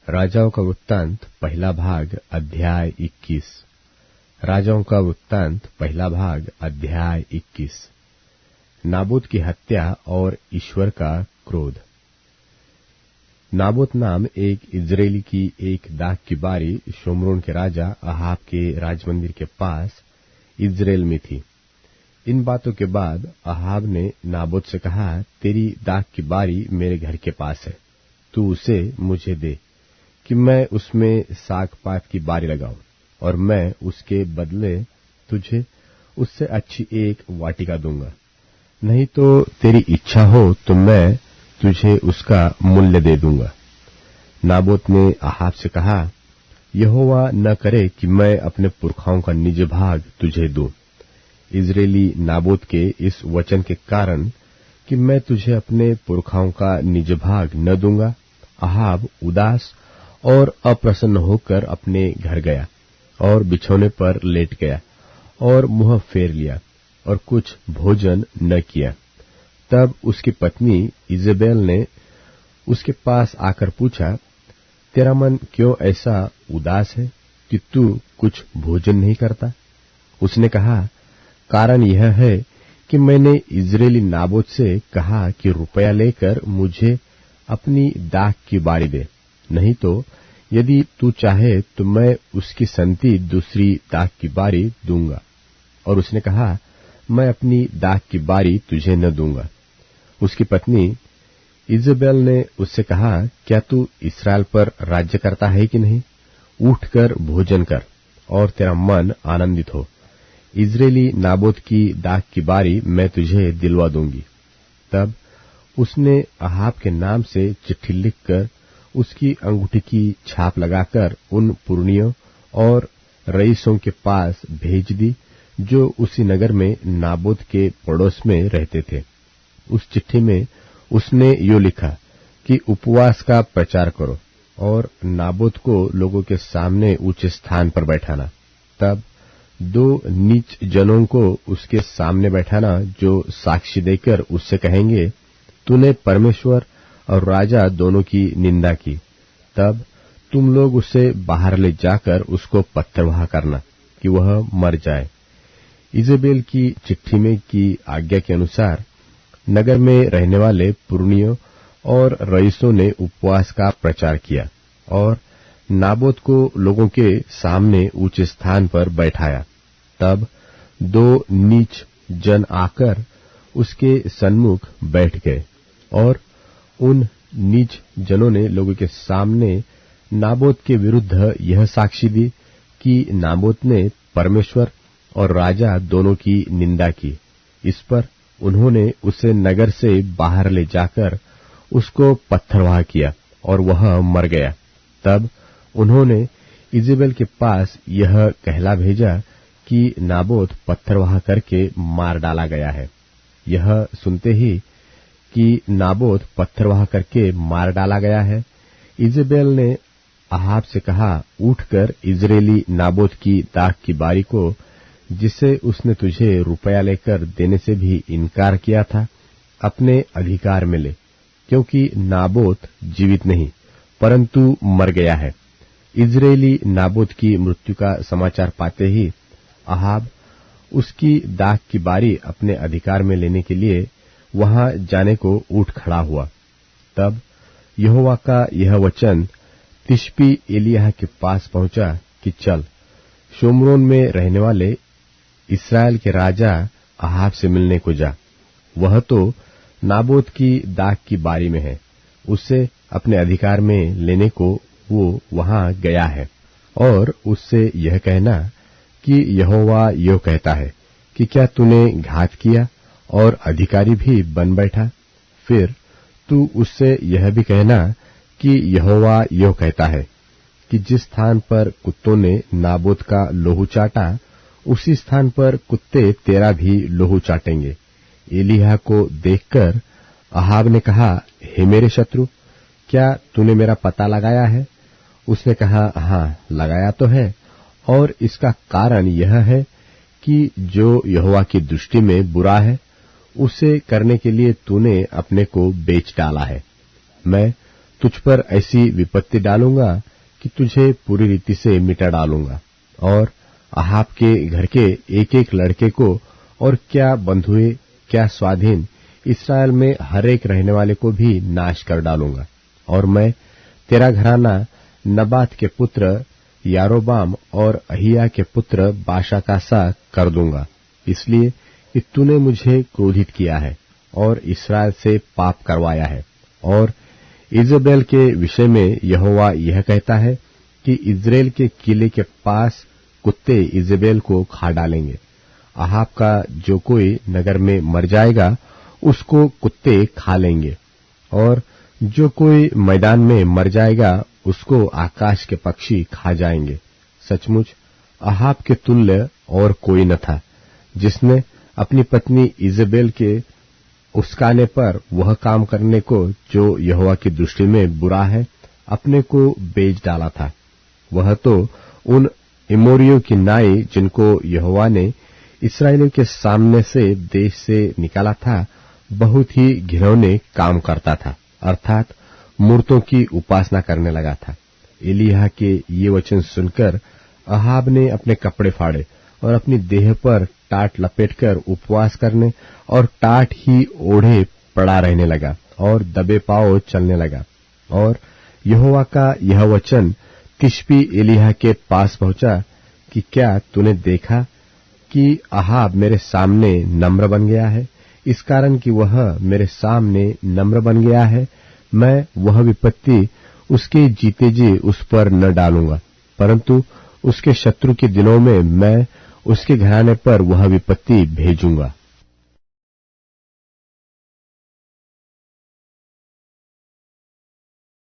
राजाओं का वृत्तांत पहला भाग अध्याय 21। राजाओं का वृत्तांत पहला भाग अध्याय 21। नाबोत की हत्या और ईश्वर का क्रोध। नाबोत नाम एक इजरायली की एक दाख की बारी शोमरोन के राजा अहाब के राजमंदिर के पास इजराइल में थी। इन बातों के बाद अहाब ने नाबोत से कहा, तेरी दाख की बारी मेरे घर के पास है, तू उसे मुझे दे कि मैं उसमें साग पात की बारी लगाऊं, और मैं उसके बदले तुझे उससे अच्छी एक वाटिका दूंगा। नहीं तो तेरी इच्छा हो तो मैं तुझे उसका मूल्य दे दूंगा। नाबोत ने अहाब से कहा, यहोवा न करे कि मैं अपने पुरखाओं का निज भाग तुझे दूं। इजरायली नाबोत के इस वचन के कारण कि मैं तुझे अपने पुरखाओं का निज भाग न दूंगा, अहाब उदास और अप्रसन्न होकर अपने घर गया और बिछौने पर लेट गया और मुंह फेर लिया और कुछ भोजन न किया। तब उसकी पत्नी इजेबेल ने उसके पास आकर पूछा, तेरा मन क्यों ऐसा उदास है कि तू कुछ भोजन नहीं करता? उसने कहा, कारण यह है कि मैंने इजरायली नाबोत से कहा कि रुपया लेकर मुझे अपनी दाख की बारी दे, नहीं तो यदि तू चाहे तो मैं उसकी संति दूसरी दाख की बारी दूंगा। और उसने कहा, मैं अपनी दाख की बारी तुझे न दूंगा। उसकी पत्नी इजेबेल ने उससे कहा, क्या तू इस्राएल पर राज्य करता है कि नहीं? उठकर भोजन कर और तेरा मन आनंदित हो। इजरायली नाबोत की दाख की बारी मैं तुझे दिलवा दूंगी। तब उसने अहाब के नाम से चिट्ठी लिखकर उसकी अंगूठी की छाप लगाकर उन पुरनियों और रईसों के पास भेज दी जो उसी नगर में नाबोत के पड़ोस में रहते थे। उस चिट्ठी में उसने यो लिखा कि उपवास का प्रचार करो और नाबोत को लोगों के सामने ऊंचे स्थान पर बैठाना। तब 2 नीच जनों को उसके सामने बैठाना जो साक्षी देकर उससे कहेंगे, तूने परमेश्वर और राजा दोनों की निंदा की। तब तुम लोग उसे बाहर ले जाकर उसको पत्थरवाह करना कि वह मर जाए। इजेबेल की चिट्ठी में की आज्ञा के अनुसार नगर में रहने वाले पुरनियों और रईसों ने उपवास का प्रचार किया और नाबोत को लोगों के सामने ऊंचे स्थान पर बैठाया। तब 2 नीच जन आकर उसके सन्मुख बैठ गए और उन नीच जनों ने लोगों के सामने नाबोत के विरुद्ध यह साक्षी दी कि नाबोत ने परमेश्वर और राजा दोनों की निंदा की। इस पर उन्होंने उसे नगर से बाहर ले जाकर उसको पत्थरवाह किया और वह मर गया। तब उन्होंने इजेबेल के पास यह कहला भेजा कि नाबोत पत्थरवाह करके मार डाला गया है। यह सुनते ही कि नाबोत पत्थरवाह करके मार डाला गया है, इजेबेल ने अहाब से कहा, उठकर इजरायली नाबोत की दाख की बारी को, जिसे उसने तुझे रुपया लेकर देने से भी इनकार किया था, अपने अधिकार में ले, क्योंकि नाबोत जीवित नहीं परंतु मर गया है। इजरायली नाबोत की मृत्यु का समाचार पाते ही अहाब उसकी दाख की बारी अपने अधिकार में लेने के लिए वहां जाने को उठ खड़ा हुआ। तब यहोवा का यह वचन तिशबी एलिय्याह के पास पहुंचा कि चल, शोमरोन में रहने वाले इस्राएल के राजा अहाब से मिलने को जा। वह तो नाबोत की दाख की बारी में है, उसे अपने अधिकार में लेने को वो वहां गया है। और उससे यह कहना कि यहोवा यो कहता है कि क्या तूने घात किया और अधिकारी भी बन बैठा? फिर तू उससे यह भी कहना कि यहोवा यो कहता है कि जिस स्थान पर कुत्तों ने नाबोत का लोहू चाटा, उसी स्थान पर कुत्ते तेरा भी लोहू चाटेंगे। एलिय्याह को देखकर अहाब ने कहा, हे मेरे शत्रु, क्या तूने मेरा पता लगाया है? उसने कहा, हाँ, लगाया तो है, और इसका कारण यह है कि जो यहोवा की दृष्टि में बुरा है, उसे करने के लिए तूने अपने को बेच डाला है। मैं तुझ पर ऐसी विपत्ति डालूंगा कि तुझे पूरी रीति से मिटा डालूंगा, और अहाब के घर के एक एक लड़के को, और क्या बंधुए क्या स्वाधीन, इस्राएल में हर एक रहने वाले को भी नाश कर डालूंगा। और मैं तेरा घराना नबात के पुत्र यारोबाम और अहिया के पुत्र बाशा का सा कर दूंगा, इसलिए कि तूने मुझे क्रोधित किया है और इस्राएल से पाप करवाया है। और इजेबेल के विषय में यहोवा यह कहता है कि इस्राएल के किले के पास कुत्ते इजेबेल को खा डालेंगे। अहाब का जो कोई नगर में मर जाएगा उसको कुत्ते खा लेंगे, और जो कोई मैदान में मर जाएगा उसको आकाश के पक्षी खा जाएंगे। सचमुच अहाब के तुल्य और कोई न था, जिसने अपनी पत्नी इजेबेल के उस्काने पर वह काम करने को जो यहोवा की दृष्टि में बुरा है अपने को बेच डाला था। वह तो उन इमोरियों की नाई जिनको यहोवा ने इस्राएलियों के सामने से देश से निकाला था बहुत ही घिनौने काम करता था, अर्थात मूर्तों की उपासना करने लगा था। एलिय्याह के ये वचन सुनकर अहाब ने अपने कपड़े फाड़े और अपनी देह पर टाट लपेटकर उपवास करने और टाट ही ओढ़े पड़ा रहने लगा और दबे पांव चलने लगा। और यहोवा का यह वचन तिशबी एलिय्याह के पास पहुंचा कि क्या तूने देखा कि अहाब मेरे सामने नम्र बन गया है? इस कारण कि वह मेरे सामने नम्र बन गया है, मैं वह विपत्ति उसके जीते जी उस पर न डालूंगा, परंतु उसके शत्रु के दिनों में मैं उसके घराने पर वह विपत्ति भेजूंगा।